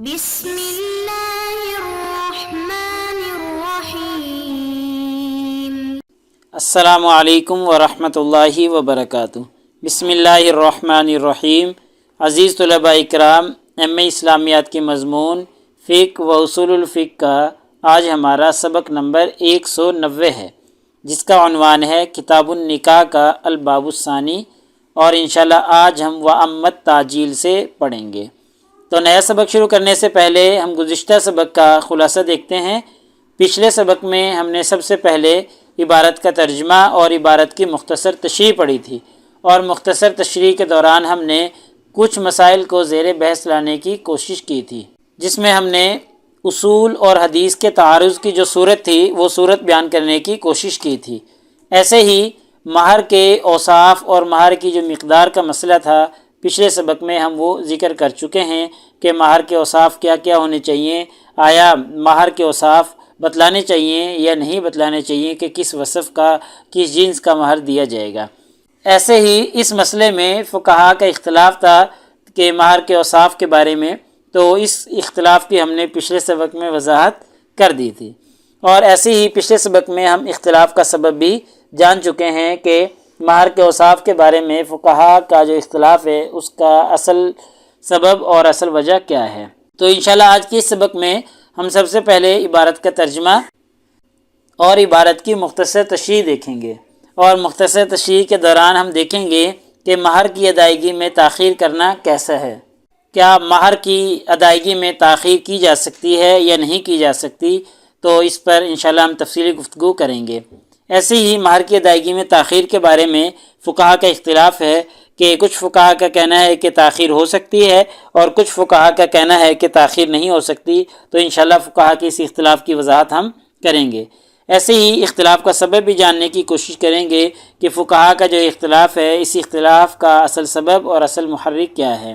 بسم اللہ الرحمن الرحیم۔ السلام علیکم ورحمۃ اللہ وبرکاتہ۔ بسم اللہ الرحمن الرحیم۔ عزیز طلباء اکرام، ایم اے اسلامیات کے مضمون فقہ و اصول الفقہ کا آج ہمارا سبق نمبر 190 ہے، جس کا عنوان ہے کتاب النکاح کا الباب الثانی، اور انشاءاللہ آج ہم وَأَمَّا التَّعْجِيلُ سے پڑھیں گے۔ تو نیا سبق شروع کرنے سے پہلے ہم گزشتہ سبق کا خلاصہ دیکھتے ہیں۔ پچھلے سبق میں ہم نے سب سے پہلے عبارت کا ترجمہ اور عبارت کی مختصر تشریح پڑھی تھی، اور مختصر تشریح کے دوران ہم نے کچھ مسائل کو زیر بحث لانے کی کوشش کی تھی، جس میں ہم نے اصول اور حدیث کے تعارض کی جو صورت تھی وہ صورت بیان کرنے کی کوشش کی تھی۔ ایسے ہی مہر کے اوصاف اور مہر کی جو مقدار کا مسئلہ تھا، پچھلے سبق میں ہم وہ ذکر کر چکے ہیں کہ مہر کے اوصاف کیا کیا ہونے چاہیے، آیا مہر کے اوصاف بتلانے چاہیے یا نہیں بتلانے چاہیے کہ کس وصف کا، کس جنس کا مہر دیا جائے گا۔ ایسے ہی اس مسئلے میں فقہا کا اختلاف تھا کہ مہر کے اوصاف کے بارے میں، تو اس اختلاف کی ہم نے پچھلے سبق میں وضاحت کر دی تھی، اور ایسے ہی پچھلے سبق میں ہم اختلاف کا سبب بھی جان چکے ہیں کہ مہر کے اوصاف کے بارے میں فقہا کا جو اختلاف ہے اس کا اصل سبب اور اصل وجہ کیا ہے۔ تو انشاءاللہ آج کے اس سبق میں ہم سب سے پہلے عبارت کا ترجمہ اور عبارت کی مختصر تشریح دیکھیں گے، اور مختصر تشریح کے دوران ہم دیکھیں گے کہ مہر کی ادائیگی میں تاخیر کرنا کیسا ہے، کیا مہر کی ادائیگی میں تاخیر کی جا سکتی ہے یا نہیں کی جا سکتی، تو اس پر انشاءاللہ ہم تفصیلی گفتگو کریں گے۔ ایسے ہی مہر کی ادائیگی میں تاخیر کے بارے میں فقہا کا اختلاف ہے کہ کچھ فقہا کا کہنا ہے کہ تاخیر ہو سکتی ہے، اور کچھ فقہا کا کہنا ہے کہ تاخیر نہیں ہو سکتی، تو انشاءاللہ فقہا کے اس اختلاف کی وضاحت ہم کریں گے۔ ایسے ہی اختلاف کا سبب بھی جاننے کی کوشش کریں گے کہ فقہا کا جو اختلاف ہے اس اختلاف کا اصل سبب اور اصل محرک کیا ہے،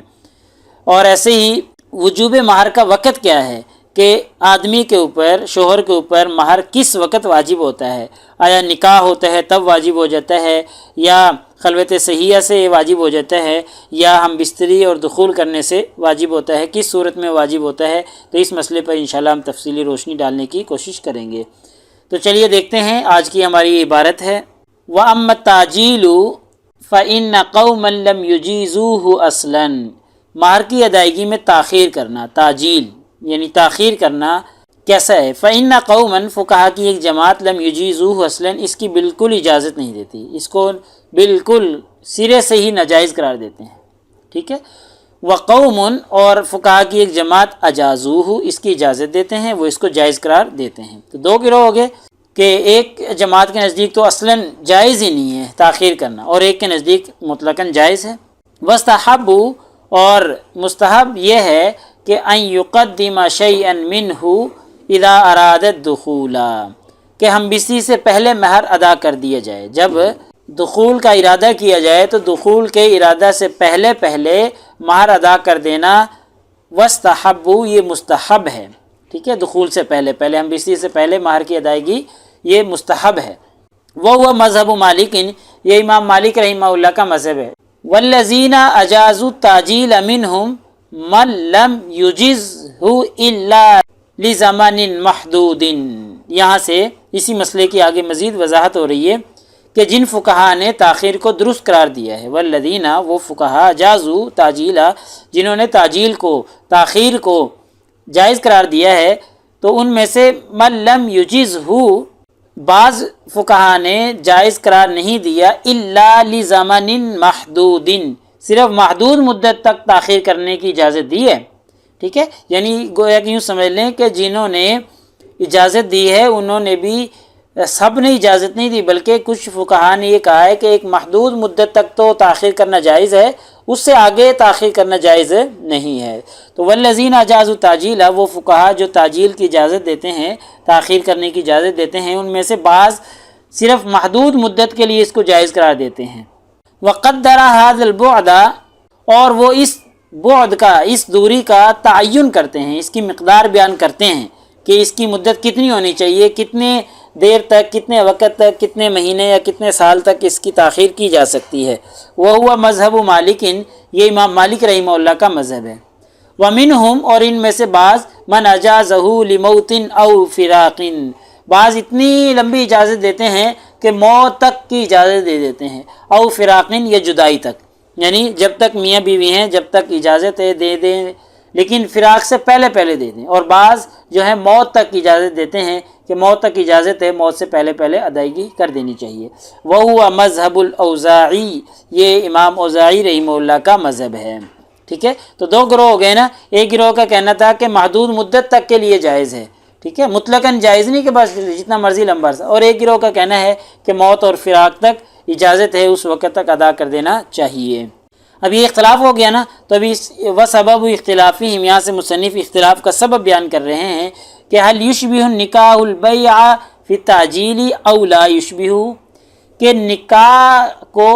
اور ایسے ہی وجوب مہر کا وقت کیا ہے کہ آدمی کے اوپر، شوہر کے اوپر مہر کس وقت واجب ہوتا ہے، آیا نکاح ہوتا ہے تب واجب ہو جاتا ہے، یا خلوت صحیحہ سے واجب ہو جاتا ہے، یا ہم بستری اور دخول کرنے سے واجب ہوتا ہے، کس صورت میں واجب ہوتا ہے، تو اس مسئلے پر انشاءاللہ ہم تفصیلی روشنی ڈالنے کی کوشش کریں گے۔ تو چلیے دیکھتے ہیں آج کی ہماری عبارت ہے وَأَمَّا التَّعْجِيلُ فَإِنَّ قَوْمًا لَمْ يُجِيزُوهُ أَصْلًا۔ مہر کی ادائیگی میں تاخیر کرنا، تعجیل یعنی تاخیر کرنا کیسا ہے؟ فَإِنَّ قَوْمًا، فقہا کی ایک جماعت، لم يجیزوہ اصلاً، اس کی بالکل اجازت نہیں دیتی، اس کو بالکل سرے سے ہی ناجائز قرار دیتے ہیں، ٹھیک ہے۔ وَقَوْمٌ، اور فقہا کی ایک جماعت، اجازوہ، اس کی اجازت دیتے ہیں، وہ اس کو جائز قرار دیتے ہیں۔ تو دو گروہ ہو گئے کہ ایک جماعت کے نزدیک تو اصلاً جائز ہی نہیں ہے تاخیر کرنا، اور ایک کے نزدیک مطلقاً جائز ہے۔ وَاسْتَحَبُّ، اور مستحب یہ ہے کہ ان یقدم شیئا منہ اذا اراد الدخول، کہ ہم بستری سے پہلے مہر ادا کر دیا جائے، جب دخول کا ارادہ کیا جائے تو دخول کے ارادہ سے پہلے مہر ادا کر دینا، واستحب، یہ مستحب ہے، ٹھیک ہے۔ دخول سے پہلے ہم بستری سے پہلے مہر کی ادائیگی یہ مستحب ہے۔ وہ مذہب مالک، یہ امام مالک رحمہ اللہ کا مذہب ہے۔ والذین اجازوا التعجیل منہم من لم یجزہ الا لزمن محدود۔ یہاں سے اسی مسئلے کی آگے مزید وضاحت ہو رہی ہے کہ جن فقہا نے تاخیر کو درست قرار دیا ہے، والذین، وہ فقہا، اجازوا تعجیل، جنہوں نے تعجیل کو، تاخیر کو جائز قرار دیا ہے، تو ان میں سے من لم یجزہ، بعض فقہا نے جائز قرار نہیں دیا، الا لزمن محدود، صرف محدود مدت تک تاخیر کرنے کی اجازت دی ہے، ٹھیک ہے۔ یعنی گویا کہ یوں سمجھ لیں کہ جنہوں نے اجازت دی ہے انہوں نے بھی، سب نے اجازت نہیں دی، بلکہ کچھ فقہا نے یہ کہا ہے کہ ایک محدود مدت تک تو تاخیر کرنا جائز ہے، اس سے آگے تاخیر کرنا جائز نہیں ہے۔ تو والذین اجازوا التعجیل، وہ فقہا جو تعجیل کی اجازت دیتے ہیں، تاخیر کرنے کی اجازت دیتے ہیں، ان میں سے بعض صرف محدود مدت کے لیے اس کو جائز قرار دیتے ہیں۔ وقدر هذا البعد، اور وہ اس بعد کا، اس دوری کا تعین کرتے ہیں، اس کی مقدار بیان کرتے ہیں کہ اس کی مدت کتنی ہونی چاہیے، کتنے دیر تک، کتنے وقت تک، کتنے مہینے یا کتنے سال تک اس کی تاخیر کی جا سکتی ہے۔ وہ مذہب مالک، یہ امام مالک رحمہ اللہ کا مذہب ہے۔ ومنہم اور ان میں سے بعض من اجازہ لموت او فراق، بعض اتنی لمبی اجازت دیتے ہیں کہ موت تک کی اجازت دے دیتے ہیں، او فراقن یا جدائی تک، یعنی جب تک میاں بیوی ہیں جب تک اجازت ہے دے دیں، لیکن فراق سے پہلے پہلے دے دیں، اور بعض جو ہے موت تک کی اجازت دیتے ہیں کہ موت تک اجازت ہے، موت سے پہلے پہلے ادائیگی کر دینی چاہیے۔ وَهُوَ مذہب الاوزاعی، یہ امام اوزاعی رحمہ اللہ کا مذہب ہے۔ ٹھیک ہے، تو دو گروہ ہو گئے نا، ایک گروہ کا کہنا تھا کہ محدود مدت تک کے لیے جائز ہے، ٹھیک ہے، مطلقاً جائز نہیں کہ بس جتنا مرضی لمبا عرصہ، اور ایک گروہ کا کہنا ہے کہ موت اور فراق تک اجازت ہے، اس وقت تک ادا کر دینا چاہیے۔ اب یہ اختلاف ہو گیا نا، تو ابھی وسبب اختلافہم، یہاں سے مصنف اختلاف کا سبب بیان کر رہے ہیں کہ حل یشبہ النکاح البیع فی التعجیل او لا یشبہ، کہ نکاح کو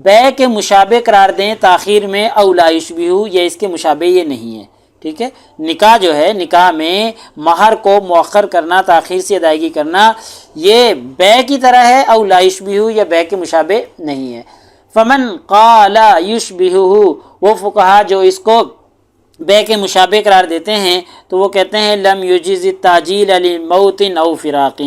بیع کے مشابہ قرار دیں تاخیر میں، او لا یشبہ، یا اس کے مشابہ یہ نہیں ہے۔ ٹھیک ہے، نکاح جو ہے، نکاح میں مہر کو مؤخر کرنا، تاخیر سے ادائیگی کرنا، یہ بیع کی طرح ہے، او لا یشبہ، یا بیع کے مشابہ نہیں ہے۔ فمن قال یشبہ، وہ فقہا جو اس کو بیع کے مشابہ قرار دیتے ہیں تو وہ کہتے ہیں لم یجز التعجیل لموت او فراق،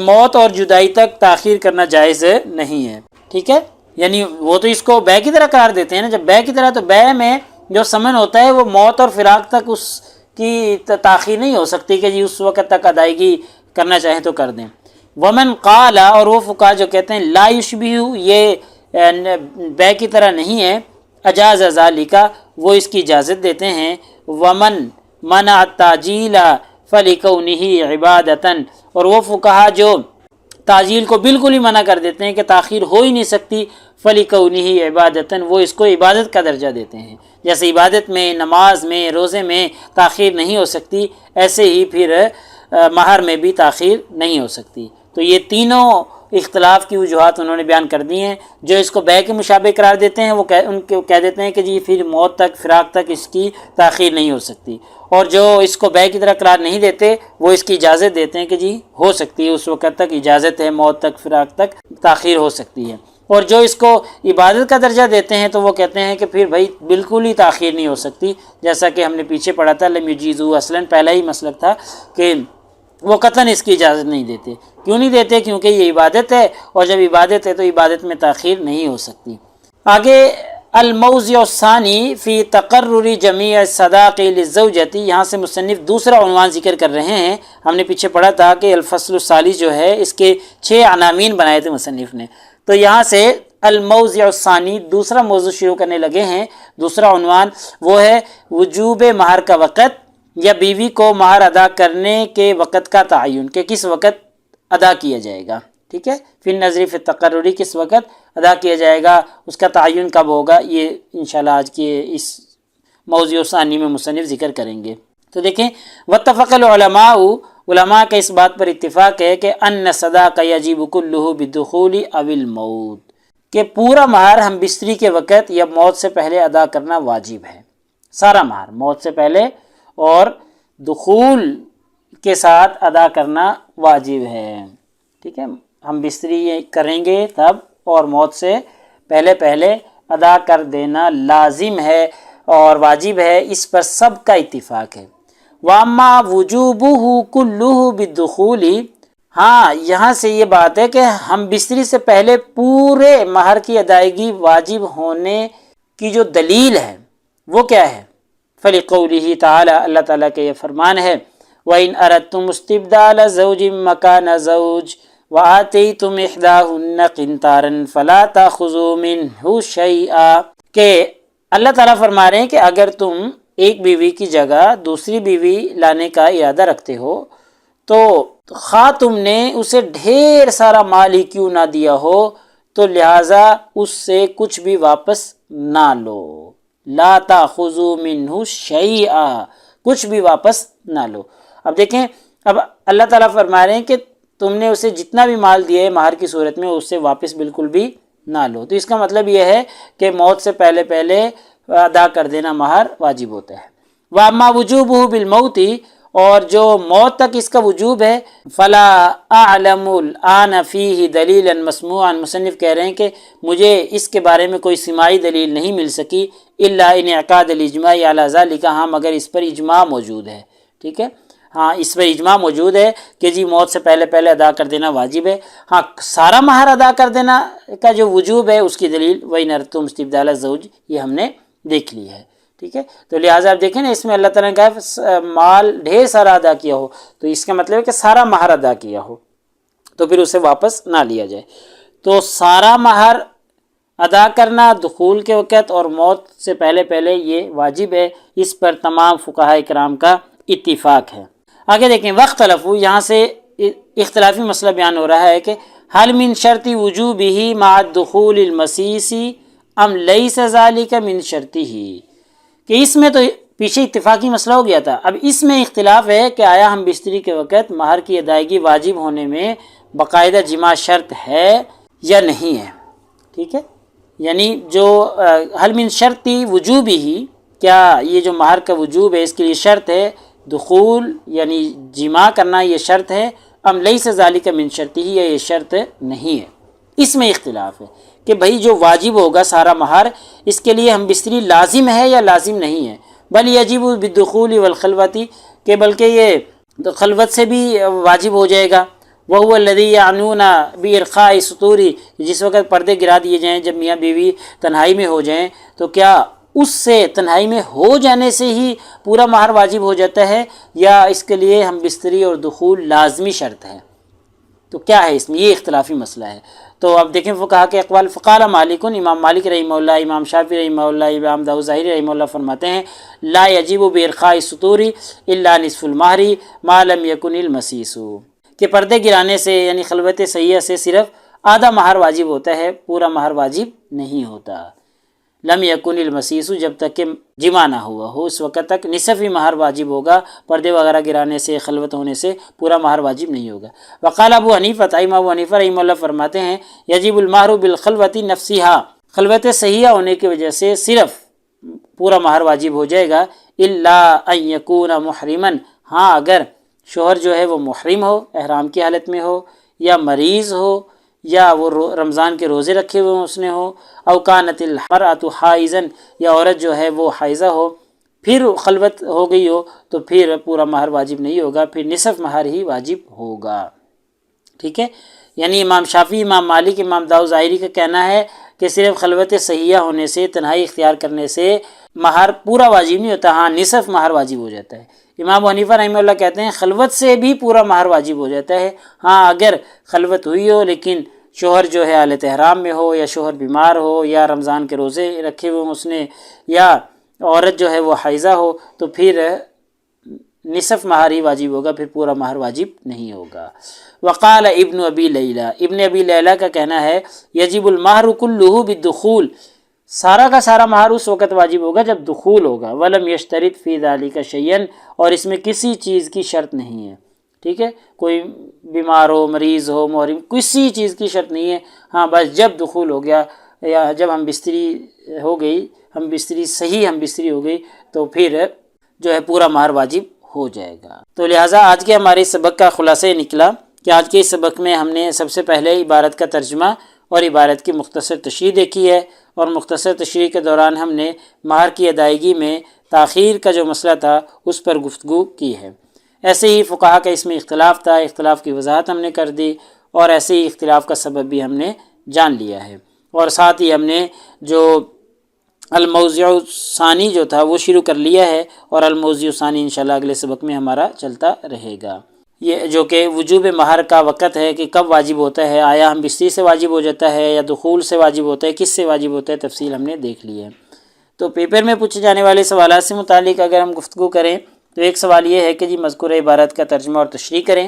موت اور جدائی تک تاخیر کرنا جائز نہیں ہے۔ ٹھیک ہے، یعنی وہ تو اس کو بیع کی طرح قرار دیتے ہیں نا، جب بیع کی طرح، تو بیع میں جو ثمن ہوتا ہے وہ موت اور فراق تک اس کی تاخیر نہیں ہو سکتی کہ جی اس وقت تک ادائیگی کرنا چاہیں تو کر دیں۔ ومن قال، اور وہ فقہا جو کہتے ہیں لا یشبہ، یہ بیع کی طرح نہیں ہے، اجاز ذالک، وہ اس کی اجازت دیتے ہیں۔ ومن منع التعجیل فلکونہ عبادۃ، اور وہ فقہا جو تعجیل کو بالکل ہی منع کر دیتے ہیں کہ تاخیر ہو ہی نہیں سکتی، فلکونہ عبادۃ، وہ اس کو عبادت کا درجہ دیتے ہیں۔ جیسے عبادت میں، نماز میں، روزے میں تاخیر نہیں ہو سکتی، ایسے ہی پھر مہر میں بھی تاخیر نہیں ہو سکتی۔ تو یہ تینوں اختلاف کی وجوہات انہوں نے بیان کر دی ہیں۔ جو اس کو بیع کے مشابہ قرار دیتے ہیں وہ ان کو کہہ دیتے ہیں کہ جی پھر موت تک، فراق تک اس کی تاخیر نہیں ہو سکتی، اور جو اس کو بیع کی طرح قرار نہیں دیتے وہ اس کی اجازت دیتے ہیں کہ جی ہو سکتی ہے، اس وقت تک اجازت ہے، موت تک، فراق تک تاخیر ہو سکتی ہے۔ اور جو اس کو عبادت کا درجہ دیتے ہیں تو وہ کہتے ہیں کہ پھر بھائی بالکل ہی تاخیر نہیں ہو سکتی، جیسا کہ ہم نے پیچھے پڑھا تھا لم یجیزو، اصلاً پہلا ہی مسلک تھا کہ وہ قطعاً اس کی اجازت نہیں دیتے۔ کیوں نہیں دیتے؟ کیونکہ یہ عبادت ہے، اور جب عبادت ہے تو عبادت میں تاخیر نہیں ہو سکتی۔ آگے الموضع الثانی فی تقرر جمیع الصداق للزوجۃ، یہاں سے مصنف دوسرا عنوان ذکر کر رہے ہیں۔ ہم نے پیچھے پڑھا تھا کہ الفصل الثالث جو ہے اس کے 6 عناوین بنائے تھے مصنف نے، تو یہاں سے الموضع الثانی دوسرا موضوع شروع کرنے لگے ہیں۔ دوسرا عنوان وہ ہے وجوب مہر کا وقت، یا بیوی کو مہر ادا کرنے کے وقت کا تعین، کہ کس وقت ادا کیا جائے گا۔ ٹھیک ہے، فی النظر فی التقرری، کس وقت ادا کیا جائے گا، اس کا تعین کب ہوگا، یہ انشاءاللہ آج کے اس موضوع ثانی میں مصنف ذکر کریں گے۔ تو دیکھیں، واتفق العلماء، علماء کا اس بات پر اتفاق ہے کہ ان صداق یجب کلہ بالدخول او الموت، کہ پورا مہر ہم بستری کے وقت یا موت سے پہلے ادا کرنا واجب ہے۔ سارا مہر موت سے پہلے اور دخول کے ساتھ ادا کرنا واجب ہے۔ ٹھیک ہے، ہم بستری کریں گے تب، اور موت سے پہلے پہلے ادا کر دینا لازم ہے اور واجب ہے، اس پر سب کا اتفاق ہے۔ وَأَمَّا وُجُوبُهُ كُلُّهُ بِالدُّخُولِ، ہاں یہاں سے یہ بات ہے کہ ہم بستری سے پہلے پورے مہر کی ادائیگی واجب ہونے کی جو دلیل ہے وہ کیا ہے؟ فَلِقَوْلِهِ تَعَالَى، اللہ تعالیٰ کے یہ فرمان ہے وَإِنْ أَرَدْتُمُ اسْتِبْدَالَ زَوْجٍ مَّكَانَ زَوْجٍ وَآتَيْتُمْ إِحْدَاهُنَّ قِنْطَارًا فَلَا تَأْخُذُوا مِنْهُ شَيْئًا، کہ اللہ تعالیٰ فرما رہے ہیں کہ اگر تم ایک بیوی کی جگہ دوسری بیوی لانے کا ارادہ رکھتے ہو تو خواہ تم نے اسے ڈھیر سارا مال ہی کیوں نہ دیا ہو، تو لہٰذا اس سے کچھ بھی واپس نہ لو۔ لا تاخذوا منہ شیئا، کچھ بھی واپس نہ لو۔ اب دیکھیں، اب اللہ تعالیٰ فرما رہے ہیں کہ تم نے اسے جتنا بھی مال دیا ہے مہر کی صورت میں، اس سے واپس بالکل بھی نہ لو۔ تو اس کا مطلب یہ ہے کہ موت سے پہلے پہلے ادا کر دینا مہر واجب ہوتا ہے۔ وَأَمَّا وُجُوبُهُ بِالْمَوْتِ، اور جو موت تک اس کا وجوب ہے، فلا اعلم الان فیہ دلیلا مسموعا، مصنف کہہ رہے ہیں کہ مجھے اس کے بارے میں کوئی سماعی دلیل نہیں مل سکی، الا انعقاد الاجماع علی ذلک، ہاں مگر اس پر اجماع موجود ہے، ٹھیک ہے، ہاں اس پر اجماع موجود ہے کہ جی موت سے پہلے پہلے ادا کر دینا واجب ہے۔ ہاں سارا مہر ادا کر دینا کا جو وجوب ہے اس کی دلیل وَإِنْ أَرَدْتُمْ اسْتِبْدَالَ الزَّوْجِ، یہ ہم نے دیکھ لی ہے، ٹھیک ہے۔ تو لہٰذا آپ دیکھیں نا، اس میں اللہ تعالیٰ نے کہا مال ڈھیر سارا ادا کیا ہو، تو اس کا مطلب ہے کہ سارا مہر ادا کیا ہو تو پھر اسے واپس نہ لیا جائے۔ تو سارا مہر ادا کرنا دخول کے وقت اور موت سے پہلے پہلے یہ واجب ہے، اس پر تمام فقہاء کرام کا اتفاق ہے۔ آگے دیکھیں، واختلفوا، یہاں سے اختلافی مسئلہ بیان ہو رہا ہے کہ حل من شرط وجوبہ مع الدخول المسیس ام لیس ذلک من شرطہ، کہ اس میں تو پیچھے اتفاقی مسئلہ ہو گیا تھا، اب اس میں اختلاف ہے کہ آیا ہم بستری کے وقت مہر کی ادائیگی واجب ہونے میں باقاعدہ جماع شرط ہے یا نہیں ہے، ٹھیک ہے، یعنی جو حل من شرط وجوبہ، کیا یہ جو مہر کا وجوب ہے اس کے لیے شرط ہے دخول یعنی جماع کرنا، یہ شرط ہے، ام لیس ذالک من شرطہ، یا یہ شرط نہیں ہے، اس میں اختلاف ہے کہ بھئی جو واجب ہوگا سارا مہر، اس کے لیے ہم بستری لازم ہے یا لازم نہیں ہے، بل یجب بالدخول والخلوۃ، کہ بلکہ یہ خلوت سے بھی واجب ہو جائے گا، وهو الذی یعنون بارخاء السطور، جس وقت پردے گرا دیے جائیں جب میاں بیوی تنہائی میں ہو جائیں، تو کیا اس سے تنہائی میں ہو جانے سے ہی پورا مہر واجب ہو جاتا ہے، یا اس کے لیے ہم بستری اور دخول لازمی شرط ہے؟ تو کیا ہے اس میں، یہ اختلافی مسئلہ ہے۔ تو اب دیکھیں فقہا کے اقوال، فقال مالک، امام مالک رحمہ اللہ، امام شافعی رحمہ اللہ، امام داؤد ظاہری رحمہ اللہ فرماتے ہیں لا یجب بارخاء السطور الا نصف المہر ما لم یکن المسیس، کہ پردے گرانے سے یعنی خلوت صحیحہ سے صرف آدھا مہر واجب ہوتا ہے، پورا مہر واجب نہیں ہوتا۔ لم یکن المسیس، جب تک کہ جمع نہ ہوا ہو اس وقت تک نصف ہی مہر واجب ہوگا، پردے وغیرہ گرانے سے خلوت ہونے سے پورا مہر واجب نہیں ہوگا۔ وقال ابو حنیفہ، امام ابو حنیفہ رحمہ اللہ فرماتے ہیں یجب المہر بالخلوۃ نفسها، خلوت صحیحہ ہونے کی وجہ سے صرف پورا مہر واجب ہو جائے گا، الا ان یکون محرما، ہاں اگر شوہر جو ہے وہ محرم ہو، احرام کی حالت میں ہو، یا مریض ہو، یا وہ رمضان کے روزے رکھے ہوئے اس نے ہو، او کانت المرأۃ حائضا، یا عورت جو ہے وہ حائضہ ہو، پھر خلوت ہو گئی ہو، تو پھر پورا مہر واجب نہیں ہوگا، پھر نصف مہر ہی واجب ہوگا، ٹھیک ہے۔ یعنی امام شافعی، امام مالک، امام داؤد ظاہری کا کہنا ہے کہ صرف خلوت صحیحہ ہونے سے، تنہائی اختیار کرنے سے مہر پورا واجب نہیں ہوتا، ہاں نصف مہر واجب ہو جاتا ہے۔ امام حنیفہ رحمہ اللہ کہتے ہیں خلوت سے بھی پورا مہر واجب ہو جاتا ہے، ہاں اگر خلوت ہوئی ہو لیکن شوہر جو ہے حالت احرام میں ہو، یا شوہر بیمار ہو، یا رمضان کے روزے رکھے ہوئے اس نے، یا عورت جو ہے وہ حائضہ ہو، تو پھر نصف مہر ہی واجب ہوگا، پھر پورا مہر واجب نہیں ہوگا۔ وقال ابن ابی لیلہ، ابن ابی لیلہ کا کہنا ہے یجب المہر کلہ بالدخول، سارا کا سارا مہر اس وقت واجب ہوگا جب دخول ہوگا، ولم یشترط فی ذلک شیئا، اور اس میں کسی چیز کی شرط نہیں ہے، ٹھیک ہے، کوئی بیمار ہو، مریض ہو، محرم، کسی چیز کی شرط نہیں ہے، ہاں بس جب دخول ہو گیا، یا جب ہم بستری ہو گئی، ہم بستری ہو گئی، تو پھر جو ہے پورا مہر واجب ہو جائے گا۔ تو لہٰذا آج کے ہمارے سبق کا خلاصہ یہ نکلا کہ آج کے اس سبق میں ہم نے سب سے پہلے عبارت کا ترجمہ اور عبارت کی مختصر تشریح دیکھی ہے، اور مختصر تشریح کے دوران ہم نے مہر کی ادائیگی میں تاخیر کا جو مسئلہ تھا اس پر گفتگو کی ہے۔ ایسے ہی فقہا کا اس میں اختلاف تھا، اختلاف کی وضاحت ہم نے کر دی، اور ایسے ہی اختلاف کا سبب بھی ہم نے جان لیا ہے، اور ساتھ ہی ہم نے جو الموضوع الثانی جو تھا وہ شروع کر لیا ہے، اور الموضوع الثانی انشاءاللہ اگلے سبق میں ہمارا چلتا رہے گا، یہ جو کہ وجوب مہر کا وقت ہے کہ کب واجب ہوتا ہے، آیا ہم بستری سے واجب ہو جاتا ہے یا دخول سے واجب ہوتا ہے، کس سے واجب ہوتا ہے، تفصیل ہم نے دیکھ لی ہے۔ تو پیپر میں پوچھے جانے والے سوالات سے متعلق اگر ہم گفتگو کریں تو ایک سوال یہ ہے کہ جی مذکورہ عبارت کا ترجمہ اور تشریح کریں،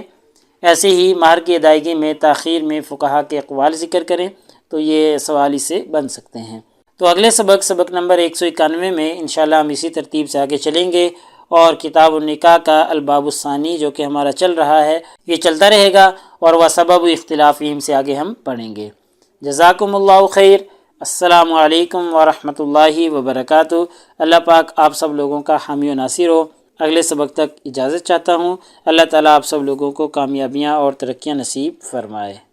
ایسے ہی مہر کی ادائیگی میں تاخیر میں فقہا کے اقوال ذکر کریں، تو یہ سوال اس سے بن سکتے ہیں۔ تو اگلے سبق نمبر 191 میں انشاءاللہ ہم اسی ترتیب سے آگے چلیں گے، اور کتاب النکاح کا الباب الثانی جو کہ ہمارا چل رہا ہے یہ چلتا رہے گا، اور وہ سبب اختلافہم سے آگے ہم پڑھیں گے۔ جزاکم اللہ خیر، السلام علیکم ورحمۃ اللہ وبرکاتہ۔ اللہ پاک آپ سب لوگوں کا حامی و ناصر ہو۔ اگلے سبق تک اجازت چاہتا ہوں۔ اللہ تعالیٰ آپ سب لوگوں کو کامیابیاں اور ترقیاں نصیب فرمائے۔